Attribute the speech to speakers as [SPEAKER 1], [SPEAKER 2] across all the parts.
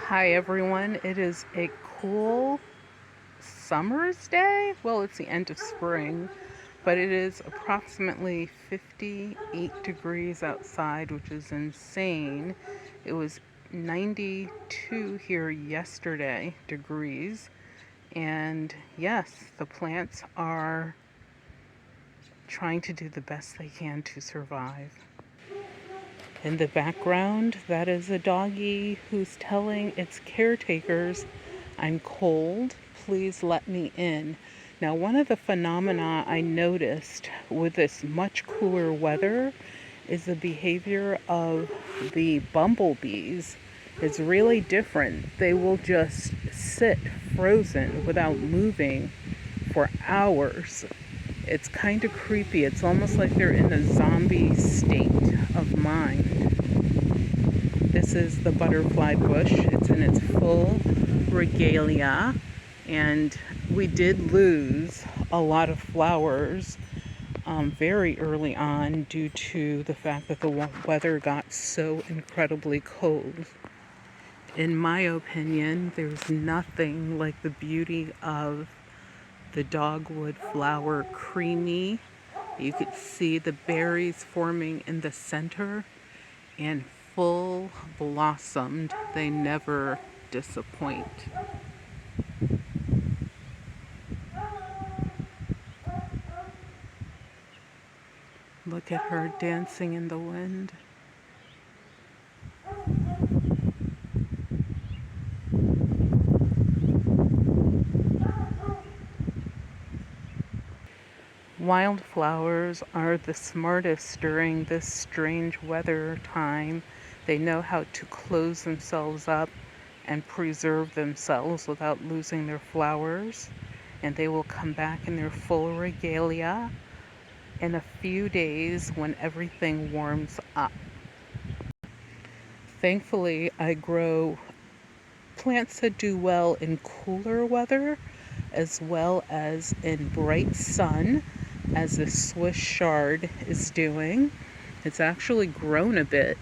[SPEAKER 1] Hi everyone, it is a cool summer's day. Well, it's the end of spring, but it is approximately 58 degrees outside, which is insane. It was 92 here yesterday degrees, and yes, the plants are trying to do the best they can to survive. In the background, that is a doggie who's telling its caretakers, "I'm cold, please let me in." Now, one of the phenomena I noticed with this much cooler weather is the behavior of the bumblebees. It's really different. They will just sit frozen without moving for hours. It's kind of creepy. It's almost like they're in a zombie state of mind. This is the butterfly bush. It's in its full regalia, and we did lose a lot of flowers very early on due to the fact that the weather got so incredibly cold. In my opinion, there's nothing like the beauty of the dogwood flower creamy. You could see the berries forming in the center and full blossomed. They never disappoint. Look at her dancing in the wind. Wildflowers are the smartest during this strange weather time. They know how to close themselves up and preserve themselves without losing their flowers. And they will come back in their full regalia in a few days when everything warms up. Thankfully, I grow plants that do well in cooler weather as well as in bright sun, as the Swiss chard is doing. It's actually grown a bit,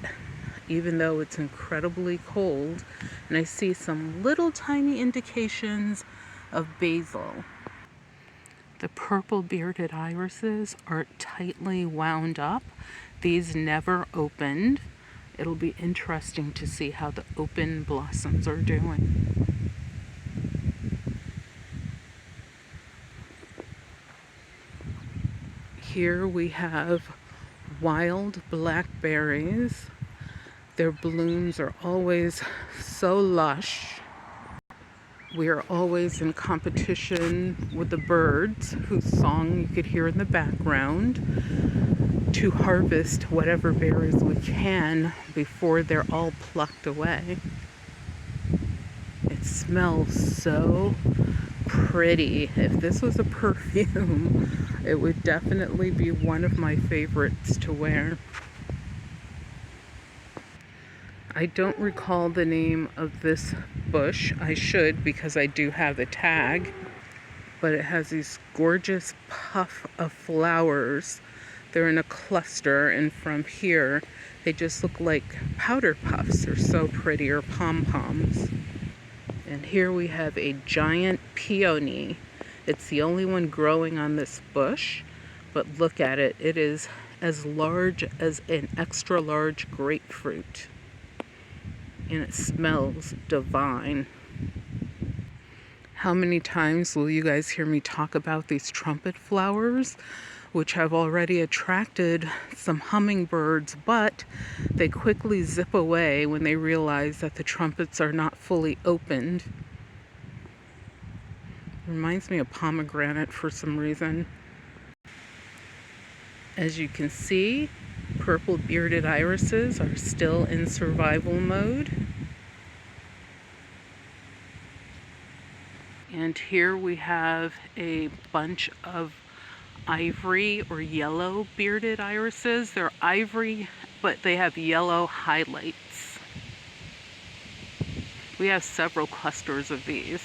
[SPEAKER 1] even though it's incredibly cold, and I see some little tiny indications of basil. The purple bearded irises are tightly wound up. These never opened. It'll be interesting to see how the open blossoms are doing. Here we have wild blackberries. Their blooms are always so lush. We are always in competition with the birds, whose song you could hear in the background, to harvest whatever berries we can before they're all plucked away. It smells so pretty. If this was a perfume, it would definitely be one of my favorites to wear. I don't recall the name of this bush. I should, because I do have the tag. But it has these gorgeous puff of flowers. They're in a cluster, and from here, they just look like powder puffs. They're so pretty, or pom-poms. And here we have a giant peony. It's the only one growing on this bush, but look at it. It is as large as an extra large grapefruit. And it smells divine. How many times will you guys hear me talk about these trumpet flowers, which have already attracted some hummingbirds, but they quickly zip away when they realize that the trumpets are not fully opened. Reminds me of pomegranate for some reason. As you can see, purple bearded irises are still in survival mode. And here we have a bunch of ivory or yellow bearded irises. They're ivory, but they have yellow highlights. We have several clusters of these.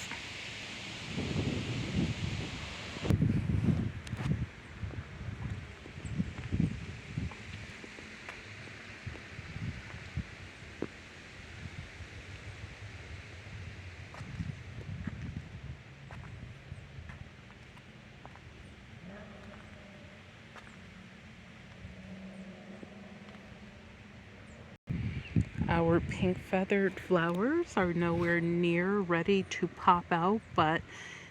[SPEAKER 1] Our pink feathered flowers are nowhere near ready to pop out, but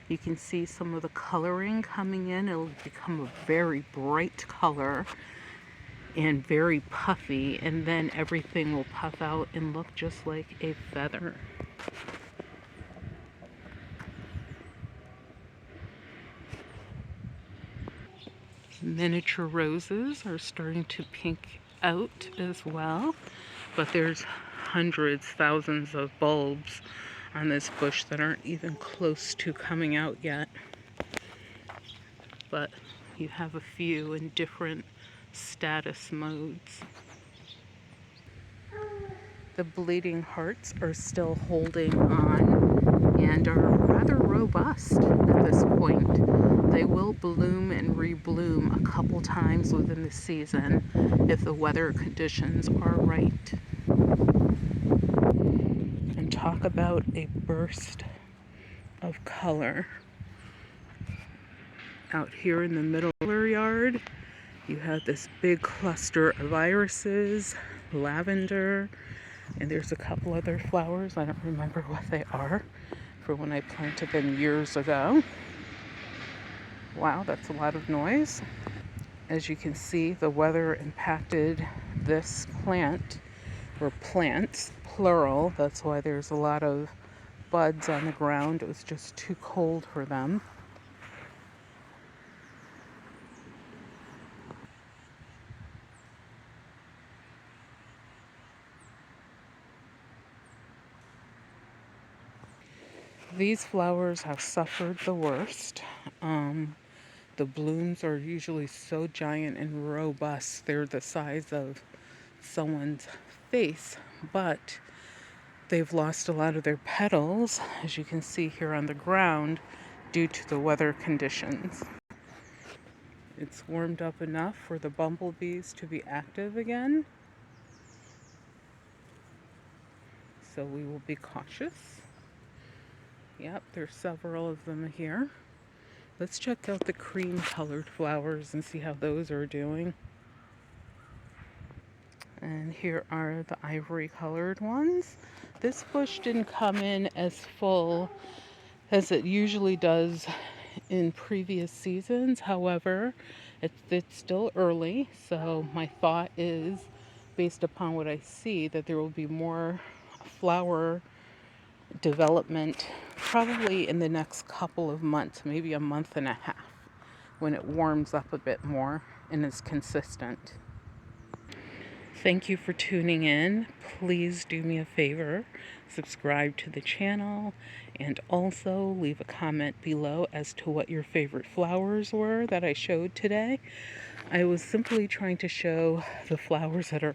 [SPEAKER 1] you can see some of the coloring coming in. It'll become a very bright color and very puffy, and then everything will puff out and look just like a feather. Miniature roses are starting to pink out as well, but there's hundreds, thousands of bulbs on this bush that aren't even close to coming out yet. But you have a few in different status modes. The bleeding hearts are still holding on and are rather robust at this point. They will bloom and rebloom a couple times within the season if the weather conditions are right. And talk about a burst of color. Out here in the middle of the yard, you have this big cluster of irises, lavender, and there's a couple other flowers. I don't remember what they are for when I planted them years ago. Wow, that's a lot of noise. As you can see, the weather impacted this plant, or plants, plural. That's why there's a lot of buds on the ground. It was just too cold for them. These flowers have suffered the worst. The blooms are usually so giant and robust. They're the size of someone's face, but they've lost a lot of their petals, as you can see here on the ground, due to the weather conditions. It's warmed up enough for the bumblebees to be active again, so we will be cautious. Yep, there's several of them here. Let's check out the cream colored flowers and see how those are doing. And here are the ivory colored ones. This bush didn't come in as full as it usually does in previous seasons. However, it's still early, so my thought is, based upon what I see, that there will be more flower development probably in the next couple of months, maybe a month and a half, when it warms up a bit more and is consistent. Thank you for tuning in. Please do me a favor, subscribe to the channel, and also leave a comment below as to what your favorite flowers were that I showed today. I was simply trying to show the flowers that are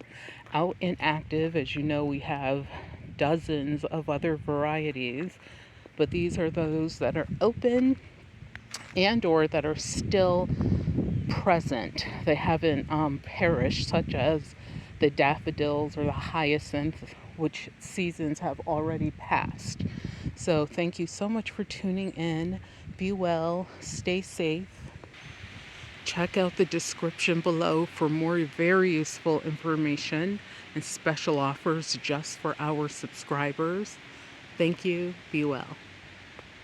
[SPEAKER 1] out and active. As you know, we have dozens of other varieties, but these are those that are open and or that are still present. They haven't perished, such as the daffodils or the hyacinth, which seasons have already passed. So thank you so much for tuning in. Be well, stay safe. Check out the description below for more very useful information and special offers just for our subscribers. Thank you. Be well.